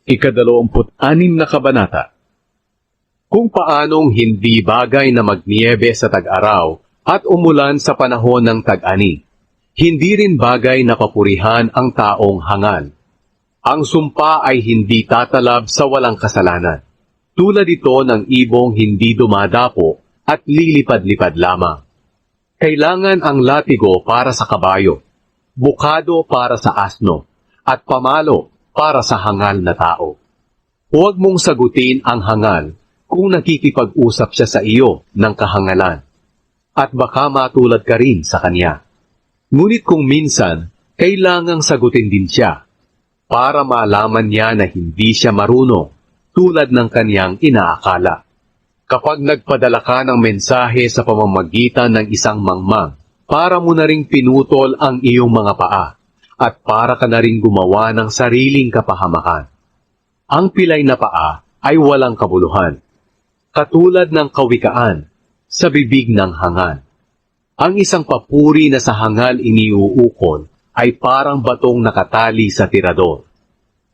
Ika-26 na kabanata. Kung paanong hindi bagay na magniebe sa tag-araw at umulan sa panahon ng tag-ani, hindi rin bagay na papurihan ang taong hangal. Ang sumpa ay hindi tatalab sa walang kasalanan. Tulad ito ng ibong hindi dumadapo at lilipad-lipad lamang. Kailangan ang latigo para sa kabayo, bukado para sa asno, at pamalo para sa hangal na tao. Huwag mong sagutin ang hangal kung nakikipag-usap siya sa iyo ng kahangalan, at baka matulad ka rin sa kanya. Ngunit kung minsan, kailangang sagutin din siya, para malaman niya na hindi siya marunong tulad ng kanyang inaakala. Kapag nagpadala ka ng mensahe sa pamamagitan ng isang mangmang, para mo na ring pinutol ang iyong mga paa, at para ka na ring gumawa ng sariling kapahamakan. Ang pilay na paa ay walang kabuluhan, katulad ng kawikaan sa bibig ng hangal. Ang isang papuri na sa hangal iniuukol ay parang batong nakatali sa tirador.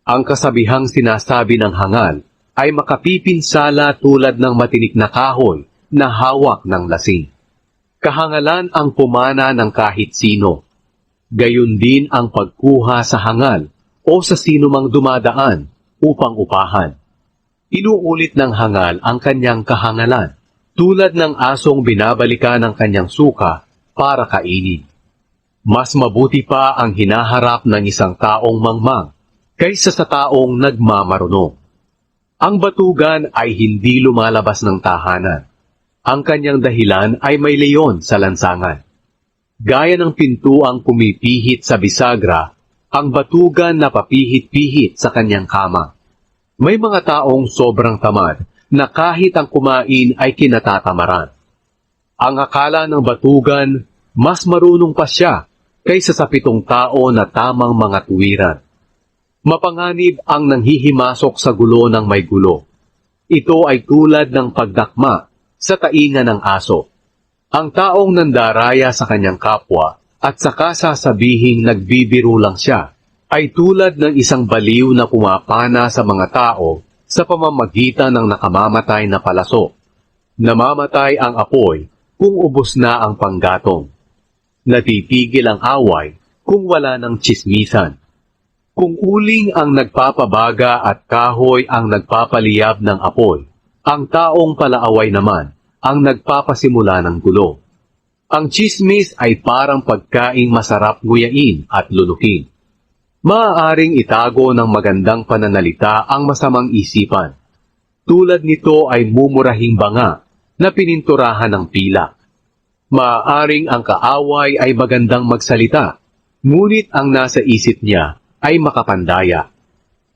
Ang kasabihang sinasabi ng hangal ay makapipinsala tulad ng matinik na kahoy na hawak ng lasing. Kahangalan ang pumana ng kahit sino. Gayon din ang pagkuha sa hangal o sa sino mang dumadaan upang upahan. Inuulit ng hangal ang kanyang kahangalan, tulad ng asong binabalikan ng kanyang suka para kainin. Mas mabuti pa ang hinaharap ng isang taong mangmang kaysa sa taong nagmamarunong. Ang batugan ay hindi lumalabas ng tahanan. Ang kanyang dahilan ay may leon sa lansangan. Gaya ng pintuang pumipihit sa bisagra, ang batugan na papihit-pihit sa kanyang kama. May mga taong sobrang tamad na kahit ang kumain ay kinatatamaran. Ang akala ng batugan, mas marunong pa siya kaysa sa 7 tao na tamang mga tuwiran. Mapanganib ang nanghihimasok sa gulo ng may gulo. Ito ay tulad ng pagdakma sa tainga ng aso. Ang taong nandaraya sa kanyang kapwa at saka sasabihing nagbibiro lang siya ay tulad ng isang baliw na pumapana sa mga tao sa pamamagitan ng nakamamatay na palaso. Namamatay ang apoy kung ubos na ang panggatong. Natitigil ang away kung wala ng tsismisan. Kung uling ang nagpapabaga at kahoy ang nagpapaliyab ng apoy, ang taong palaaway naman ang nagpapasimula ng gulo. Ang tsismis ay parang pagkaing masarap nguyain at lulukin. Maaaring itago ng magandang pananalita ang masamang isipan. Tulad nito ay mumurahing banga na pininturahan ng pilak. Maaaring ang kaaway ay magandang magsalita, ngunit ang nasa isip niya ay makapandaya.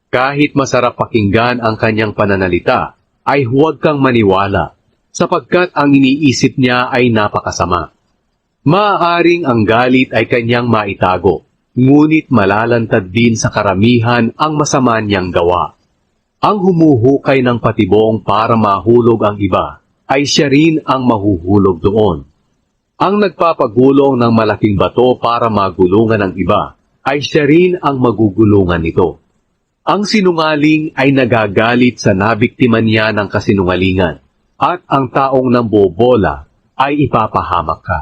Kahit masarap pakinggan ang kanyang pananalita, ay huwag kang maniwala, sapagkat ang iniisip niya ay napakasama. Maaaring ang galit ay kanyang maitago, ngunit malalantad din sa karamihan ang masama niyang gawa. Ang humuhukay ng patibong para mahulog ang iba, ay siya rin ang mahuhulog doon. Ang nagpapagulong ng malaking bato para magulungan ang iba, ay siya rin ang magugulungan nito. Ang sinungaling ay nagagalit sa nabiktiman niya ng kasinungalingan, at ang taong nambobola ay ipapahamak ka.